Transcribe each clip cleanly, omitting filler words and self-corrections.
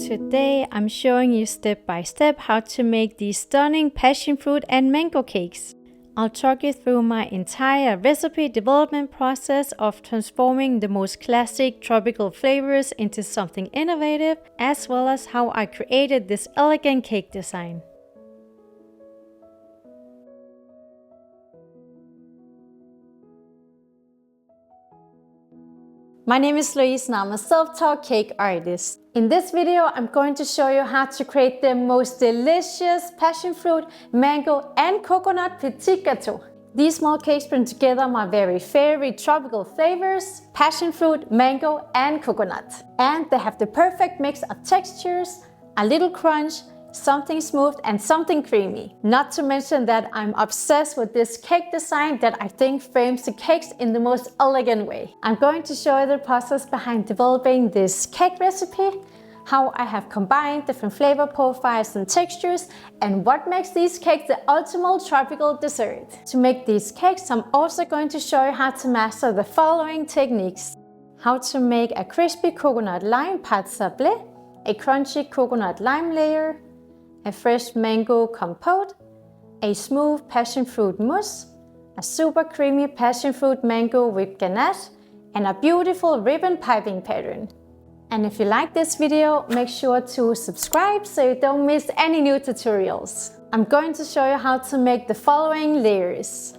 Today I'm showing you step by step how to make these stunning passion fruit and mango cakes. I'll talk you through my entire recipe development process of transforming the most classic tropical flavors into something innovative, as well as how I created this elegant cake design. My name is Louise and I'm a self-taught cake artist. In this video, I'm going to show you how to create the most delicious passion fruit, mango and coconut Petit Gateau. These small cakes bring together my very favorite tropical flavors, passion fruit, mango and coconut. And they have the perfect mix of textures, a little crunch, something smooth and something creamy. Not to mention that I'm obsessed with this cake design that I think frames the cakes in the most elegant way. I'm going to show you the process behind developing this cake recipe, how I have combined different flavor profiles and textures, and what makes these cakes the ultimate tropical dessert. To make these cakes, I'm also going to show you how to master the following techniques. How to make a crispy coconut lime paté sablée, a crunchy coconut lime layer, a fresh mango compote, a smooth passion fruit mousse, a super creamy passion fruit mango with ganache, and a beautiful ribbon piping pattern. And if you like this video, make sure to subscribe so you don't miss any new tutorials. I'm going to show you how to make the following layers: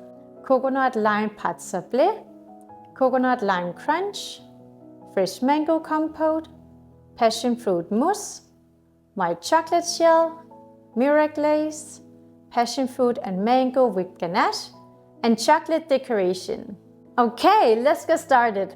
coconut lime paté sablée, coconut lime crunch, fresh mango compote, passion fruit mousse, white chocolate shell, mirror glaze, passion fruit and mango with ganache, and chocolate decoration. Okay, let's get started.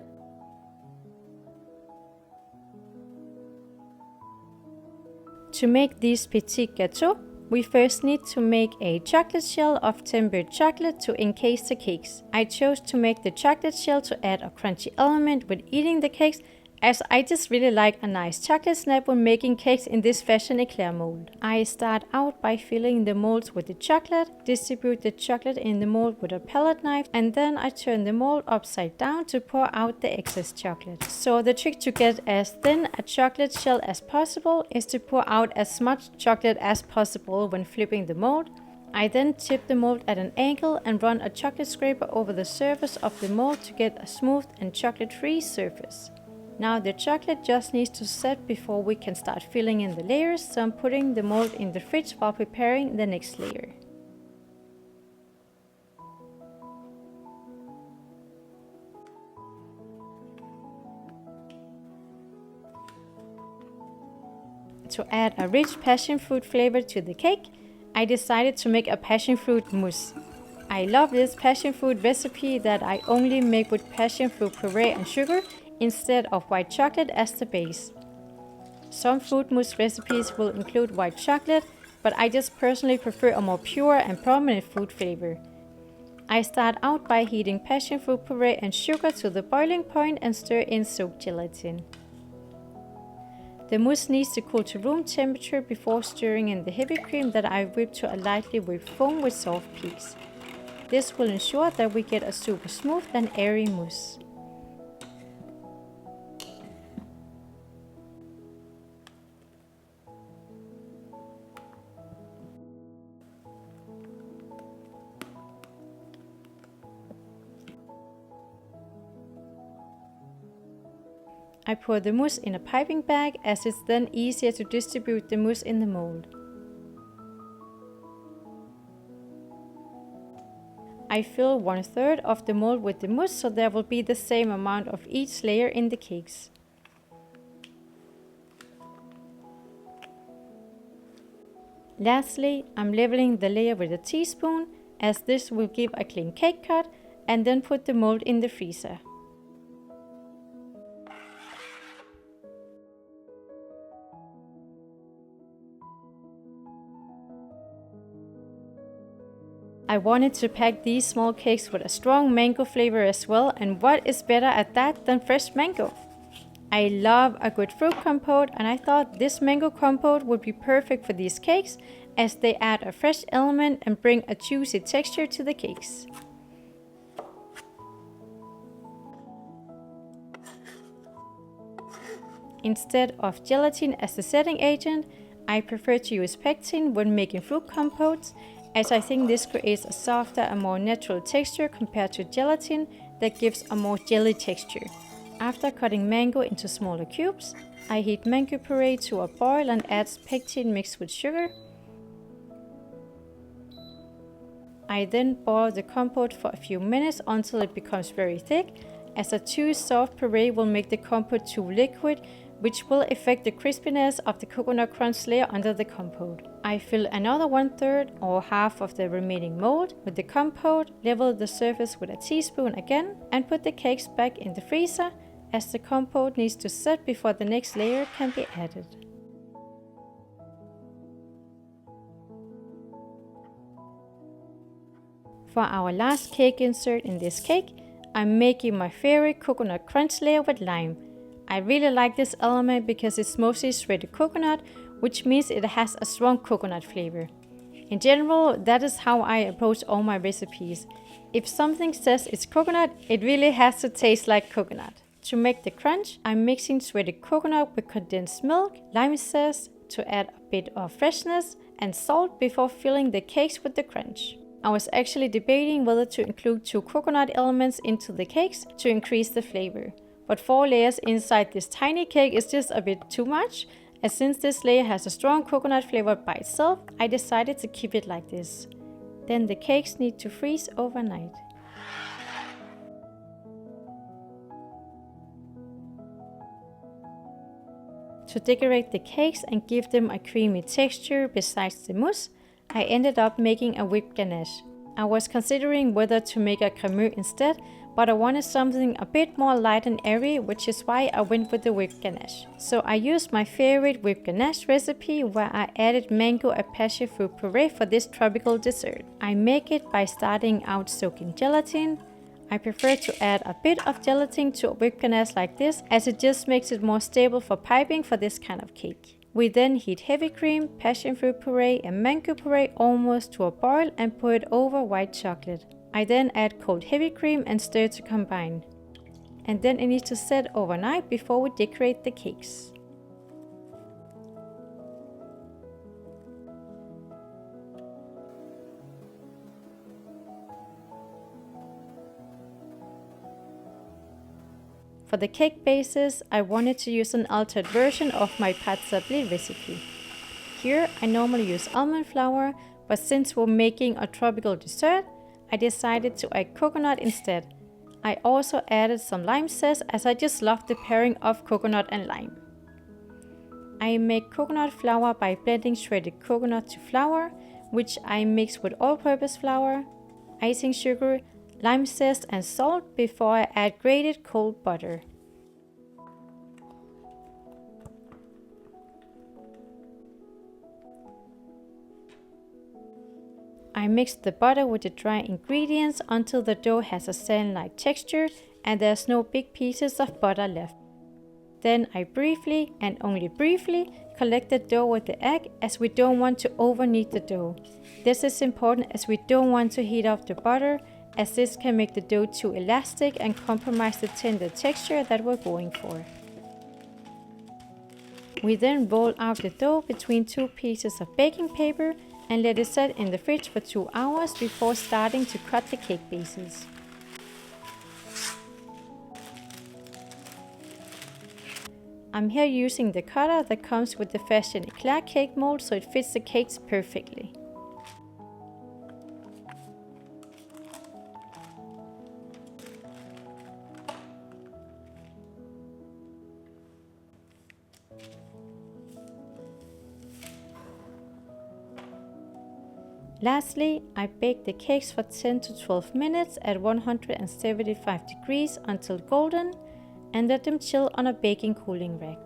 To make this Petit Gateau, we first need to make a chocolate shell of tempered chocolate to encase the cakes. I chose to make the chocolate shell to add a crunchy element when eating the cakes, as I just really like a nice chocolate snap when making cakes in this fashion eclair mold. I start out by filling the molds with the chocolate, distribute the chocolate in the mold with a palette knife, and then I turn the mold upside down to pour out the excess chocolate. So the trick to get as thin a chocolate shell as possible is to pour out as much chocolate as possible when flipping the mold. I then tip the mold at an angle and run a chocolate scraper over the surface of the mold to get a smooth and chocolate-free surface. Now the chocolate just needs to set before we can start filling in the layers, so I'm putting the mold in the fridge while preparing the next layer. To add a rich passion fruit flavor to the cake, I decided to make a passion fruit mousse. I love this passion fruit recipe that I only make with passion fruit puree and sugar, instead of white chocolate as the base. Some fruit mousse recipes will include white chocolate, but I just personally prefer a more pure and prominent fruit flavor. I start out by heating passion fruit puree and sugar to the boiling point and stir in soaked gelatin. The mousse needs to cool to room temperature before stirring in the heavy cream that I whip to a lightly whipped foam with soft peaks. This will ensure that we get a super smooth and airy mousse. I pour the mousse in a piping bag, as it's then easier to distribute the mousse in the mold. I fill 1/3 of the mold with the mousse, so there will be the same amount of each layer in the cakes. Lastly, I'm leveling the layer with a teaspoon, as this will give a clean cake cut, and then put the mold in the freezer. I wanted to pack these small cakes with a strong mango flavor as well, and what is better at that than fresh mango? I love a good fruit compote, and I thought this mango compote would be perfect for these cakes, as they add a fresh element and bring a juicy texture to the cakes. Instead of gelatin as the setting agent, I prefer to use pectin when making fruit compotes, as I think this creates a softer and more natural texture compared to gelatin that gives a more jelly texture. After cutting mango into smaller cubes, I heat mango puree to a boil and add pectin mixed with sugar. I then boil the compote for a few minutes until it becomes very thick, as a too soft puree will make the compote too liquid, which will affect the crispiness of the coconut crunch layer under the compote. I fill another 1/3 or half of the remaining mold with the compote, level the surface with a teaspoon again, and put the cakes back in the freezer, as the compote needs to set before the next layer can be added. For our last cake insert in this cake, I'm making my favorite coconut crunch layer with lime. I really like this element because it's mostly shredded coconut, which means it has a strong coconut flavor. In general, that is how I approach all my recipes. If something says it's coconut, it really has to taste like coconut. To make the crunch, I'm mixing shredded coconut with condensed milk, lime zest to add a bit of freshness, and salt before filling the cakes with the crunch. I was actually debating whether to include 2 coconut elements into the cakes to increase the flavor. But 4 layers inside this tiny cake is just a bit too much, and since this layer has a strong coconut flavor by itself, I decided to keep it like this. Then the cakes need to freeze overnight. To decorate the cakes and give them a creamy texture besides the mousse, I ended up making a whipped ganache. I was considering whether to make a cremeux instead, but I wanted something a bit more light and airy, which is why I went with the whipped ganache. So I used my favorite whipped ganache recipe where I added mango and passion fruit puree for this tropical dessert. I make it by starting out soaking gelatin. I prefer to add a bit of gelatin to a whipped ganache like this, as it just makes it more stable for piping for this kind of cake. We then heat heavy cream, passion fruit puree and mango puree almost to a boil and pour it over white chocolate. I then add cold heavy cream and stir to combine. And then it needs to set overnight before we decorate the cakes. For the cake bases, I wanted to use an altered version of my Paté Sablée recipe. Here I normally use almond flour, but since we're making a tropical dessert, I decided to add coconut instead. I also added some lime zest, as I just love the pairing of coconut and lime. I make coconut flour by blending shredded coconut to flour, which I mix with all-purpose flour, icing sugar, lime zest and salt before I add grated cold butter. I mix the butter with the dry ingredients until the dough has a sand-like texture and there's no big pieces of butter left. Then I briefly, and only briefly, collect the dough with the egg, as we don't want to over-knead the dough. This is important as we don't want to heat up the butter, as this can make the dough too elastic and compromise the tender texture that we're going for. We then roll out the dough between 2 pieces of baking paper and let it set in the fridge for 2 hours before starting to cut the cake bases. I'm here using the cutter that comes with the Fashion Eclair cake mold, so it fits the cakes perfectly. Lastly, I bake the cakes for 10 to 12 minutes at 175 degrees until golden, and let them chill on a baking cooling rack.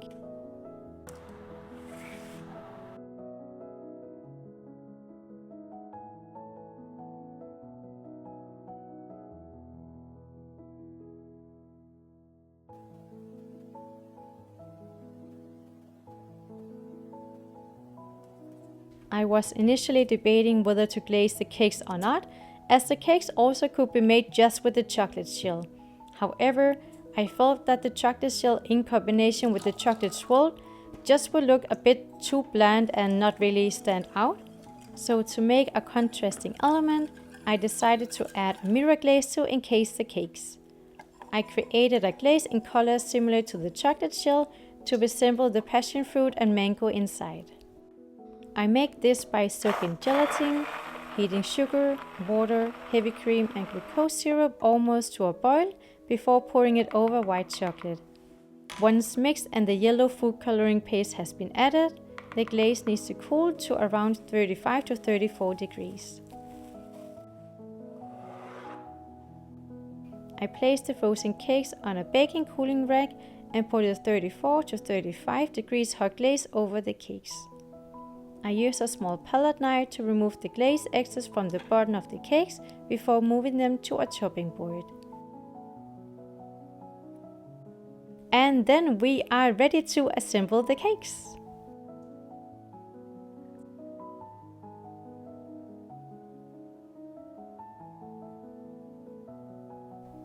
I was initially debating whether to glaze the cakes or not, as the cakes also could be made just with the chocolate shell. However, I felt that the chocolate shell in combination with the chocolate swirl just would look a bit too bland and not really stand out. So to make a contrasting element, I decided to add a mirror glaze to encase the cakes. I created a glaze in colors similar to the chocolate shell to resemble the passion fruit and mango inside. I make this by soaking gelatin, heating sugar, water, heavy cream and glucose syrup almost to a boil before pouring it over white chocolate. Once mixed and the yellow food coloring paste has been added, the glaze needs to cool to around 35 to 34 degrees. I placed the frozen cakes on a baking cooling rack and poured a 34 to 35 degrees hot glaze over the cakes. I used a small palette knife to remove the glaze excess from the bottom of the cakes before moving them to a chopping board. And then we are ready to assemble the cakes.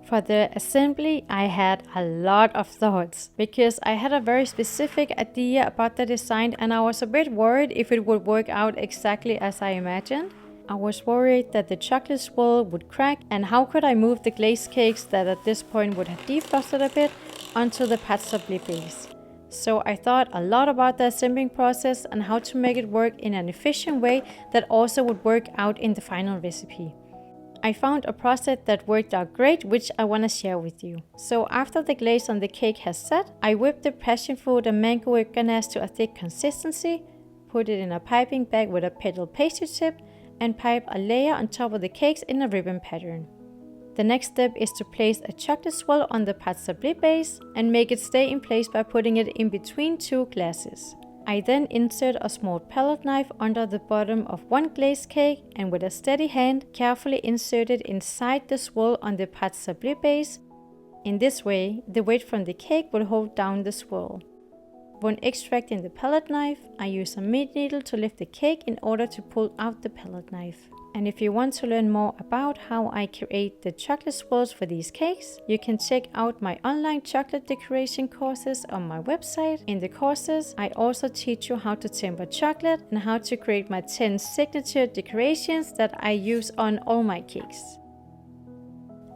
For the assembly, I had a lot of thoughts because I had a very specific idea about the design and I was a bit worried if it would work out exactly as I imagined. I was worried that the chocolate swirl would crack and how could I move the glazed cakes that at this point would have defrosted a bit onto the paté sablée base. So I thought a lot about the assembling process and how to make it work in an efficient way that also would work out in the final recipe. I found a process that worked out great, which I want to share with you. So after the glaze on the cake has set, I whipped the passion fruit and mango with ganache to a thick consistency, put it in a piping bag with a petal pastry tip, and pipe a layer on top of the cakes in a ribbon pattern. The next step is to place a chocolate swirl on the paté sablée base and make it stay in place by putting it in between two glasses. I then insert a small palette knife under the bottom of one glazed cake and with a steady hand carefully insert it inside the swirl on the paté sablée base. In this way, the weight from the cake will hold down the swirl. When extracting the palette knife, I use a meat needle to lift the cake in order to pull out the palette knife. And if you want to learn more about how I create the chocolate swirls for these cakes, you can check out my online chocolate decoration courses on my website. In the courses, I also teach you how to temper chocolate and how to create my 10 signature decorations that I use on all my cakes.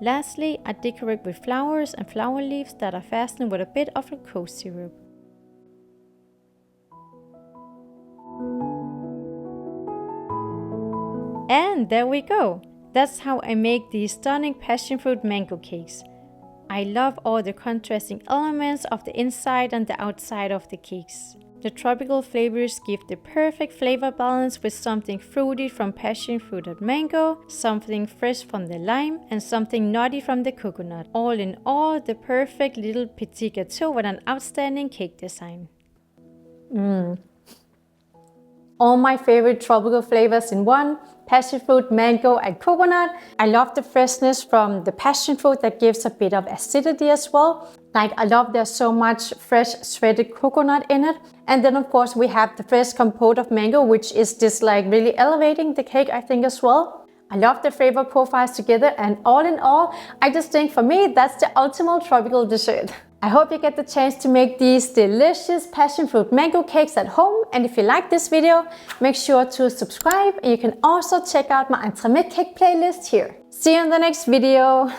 Lastly, I decorate with flowers and flower leaves that are fastened with a bit of glucose syrup. And there we go! That's how I make these stunning passion fruit mango cakes. I love all the contrasting elements of the inside and the outside of the cakes. The tropical flavors give the perfect flavor balance with something fruity from passion fruit and mango, something fresh from the lime, and something nutty from the coconut. All in all, the perfect little Petit Gateau with an outstanding cake design. All my favorite tropical flavors in one, passion fruit, mango and coconut. I love the freshness from the passion fruit that gives a bit of acidity as well. Like I love there's so much fresh shredded coconut in it. And then of course we have the fresh compote of mango, which is just like really elevating the cake I think as well. I love the flavor profiles together and all in all, I just think for me that's the ultimate tropical dessert. I hope you get the chance to make these delicious passion fruit mango cakes at home, and if you like this video, make sure to subscribe and you can also check out my entremet cake playlist here. See you in the next video!